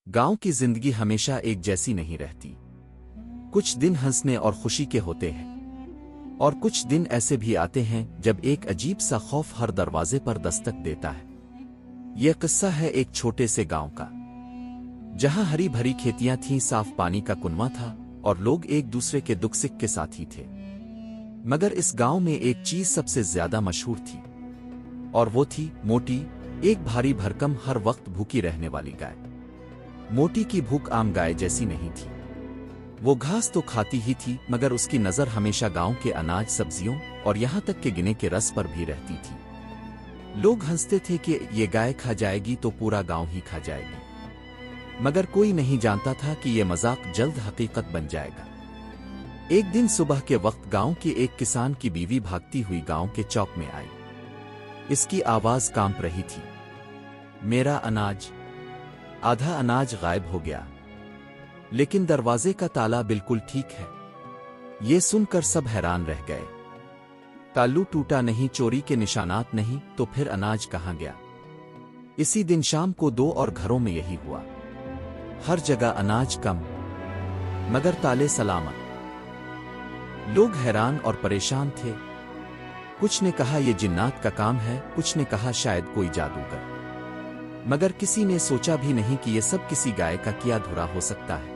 गांव की जिंदगी हमेशा एक जैसी नहीं रहती। कुछ दिन हंसने और खुशी के होते हैं और कुछ दिन ऐसे भी आते हैं जब एक अजीब सा खौफ हर दरवाजे पर दस्तक देता है। यह किस्सा है एक छोटे से गांव का, जहां हरी भरी खेतियां थीं, साफ पानी का कुनवा था और लोग एक दूसरे के दुख सुख के साथी थे। मगर इस गांव में एक चीज सबसे ज्यादा मशहूर थी और वो थी मोटी, एक भारी भरकम हर वक्त भूखी रहने वाली गाय। मोटी की भूख आम गाय जैसी नहीं थी। वो घास तो खाती ही थी, मगर उसकी नजर हमेशा गांव के अनाज, सब्जियों और यहां तक के गिने के रस पर भी रहती थी। लोग हंसते थे कि ये गाय खा जाएगी तो पूरा गांव ही खा जाएगी, मगर कोई नहीं जानता था कि ये मजाक जल्द हकीकत बन जाएगा। एक दिन सुबह के वक्त गांव के एक किसान की बीवी भागती हुई गांव के चौक में आई। इसकी आवाज कांप रही थी, मेरा अनाज। आधा अनाज गायब हो गया, लेकिन दरवाजे का ताला बिल्कुल ठीक है। ये सुनकर सब हैरान रह गए। तालू टूटा नहीं, चोरी के निशानात नहीं, तो फिर अनाज कहां गया? इसी दिन शाम को 2 और घरों में यही हुआ। हर जगह अनाज कम, मगर ताले सलामत। लोग हैरान और परेशान थे। कुछ ने कहा यह जिन्नात का काम है, कुछ ने कहा शायद कोई जादूगर, मगर किसी ने सोचा भी नहीं कि यह सब किसी गाय का किया धुरा हो सकता है।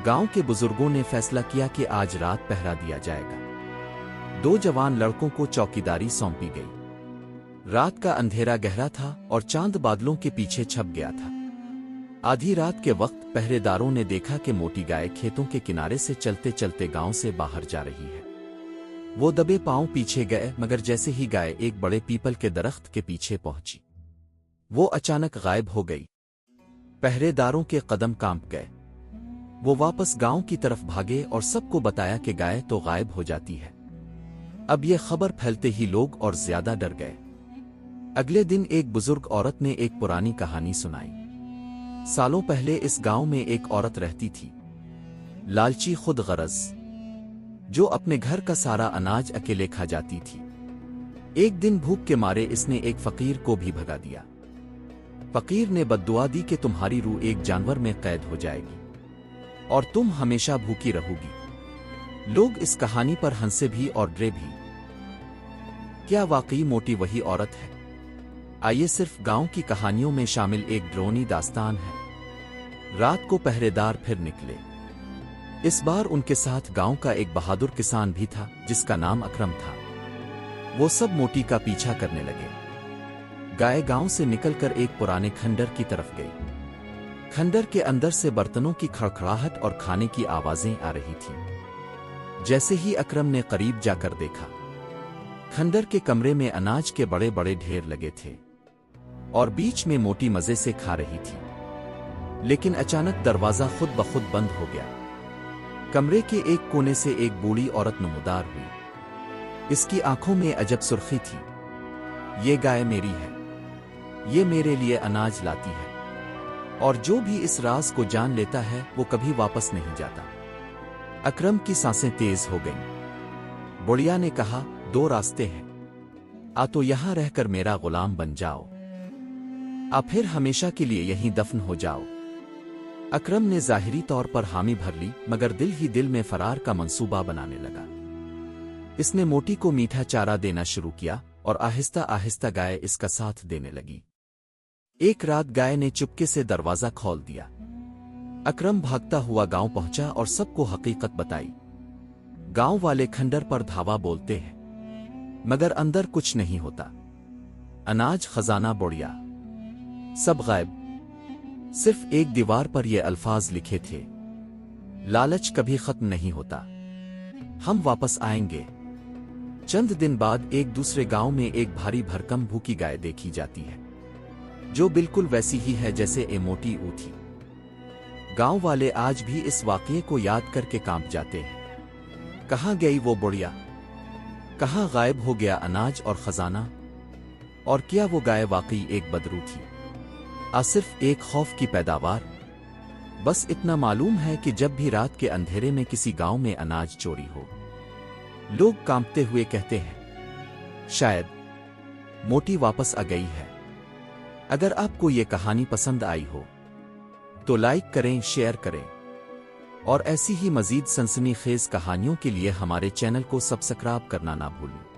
गांव के बुजुर्गों ने फैसला किया कि आज रात पहरा दिया जाएगा। 2 जवान लड़कों को चौकीदारी सौंपी गई। रात का अंधेरा गहरा था और चांद बादलों के पीछे छप गया था। आधी रात के वक्त पहरेदारों ने देखा कि मोटी गाय खेतों के किनारे से चलते चलते गांव से बाहर जा रही है। वो दबे पांव पीछे गए, मगर जैसे ही गाय एक बड़े पीपल के दरख्त के पीछे पहुंची, वो अचानक गायब हो गई। पहरेदारों के कदम कांप गए। वो वापस गांव की तरफ भागे और सबको बताया कि गाय तो गायब हो जाती है। अब यह खबर फैलते ही लोग और ज्यादा डर गए। अगले दिन एक बुजुर्ग औरत ने एक पुरानी कहानी सुनाई। सालों पहले इस गांव में एक औरत रहती थी, लालची खुद गरज, जो अपने घर का सारा अनाज अकेले खा जाती थी। एक दिन भूख के मारे इसने एक फकीर को भी भगा दिया। फकीर ने बद्दुआ दी कि तुम्हारी रूह एक जानवर में कैद हो जाएगी और तुम हमेशा भूखी रहोगी। लोग इस कहानी पर हंसे भी और डरे भी। क्या वाकई मोटी वही औरत है? आइए सिर्फ गांव की कहानियों में शामिल एक ड्रोनी दास्तान है। रात को पहरेदार फिर निकले। इस बार उनके साथ गांव का एक बहादुर किसान भी था, जिसका नाम अकरम था। वो सब मोटी का पीछा करने लगे। गाय गांव से निकलकर एक पुराने खंडर की तरफ गई। खंडर के अंदर से बर्तनों की खड़खड़ाहट और खाने की आवाजें आ रही थीं। जैसे ही अकरम ने करीब जाकर देखा, खंडर के कमरे में अनाज के बड़े बड़े ढेर लगे थे और बीच में मोटी मजे से खा रही थी। लेकिन अचानक दरवाजा खुद ब खुद बंद हो गया। कमरे के एक कोने से एक बूढ़ी औरत नमूदार हुई। इसकी आंखों में अजब सुर्खी थी। ये गाय मेरी है, ये मेरे लिए अनाज लाती है, और जो भी इस राज को जान लेता है वो कभी वापस नहीं जाता। अकरम की सांसें तेज हो गईं। बुढ़िया ने कहा, 2 रास्ते हैं, आ तो यहां रहकर मेरा गुलाम बन जाओ, आ फिर हमेशा के लिए यहीं दफन हो जाओ। अकरम ने जाहिरी तौर पर हामी भर ली, मगर दिल ही दिल में फरार का मंसूबा बनाने लगा। इसने मोटी को मीठा चारा देना शुरू किया और आहिस्ता आहिस्ता गाय इसका साथ देने लगी। एक रात गाय ने चुपके से दरवाजा खोल दिया। अकरम भागता हुआ गांव पहुंचा और सबको हकीकत बताई। गांव वाले खंडर पर धावा बोलते हैं, मगर अंदर कुछ नहीं होता। अनाज, खजाना, बुढ़िया, सब गायब। सिर्फ एक दीवार पर ये अल्फाज लिखे थे, लालच कभी खत्म नहीं होता, हम वापस आएंगे। चंद दिन बाद एक दूसरे गांव में एक भारी भरकम भूखी गाय देखी जाती है, जो बिल्कुल वैसी ही है जैसे ए मोटी ऊ थी। गांव वाले आज भी इस वाकये को याद करके कांप जाते हैं। कहां गई वो बुढ़िया? कहां गायब हो गया अनाज और खजाना? और क्या वो गाय वाकई एक बदरू थी, सिर्फ एक खौफ की पैदावार? बस इतना मालूम है कि जब भी रात के अंधेरे में किसी गांव में अनाज चोरी हो, लोग कांपते हुए कहते हैं, शायद मोटी वापस आ गई है। अगर आपको ये कहानी पसंद आई हो تو لائک کریں، شیئر کریں، اور ایسی ہی مزید سنسنی خیز کہانیوں کے لیے ہمارے چینل کو سبسکرائب کرنا نہ بھولیں۔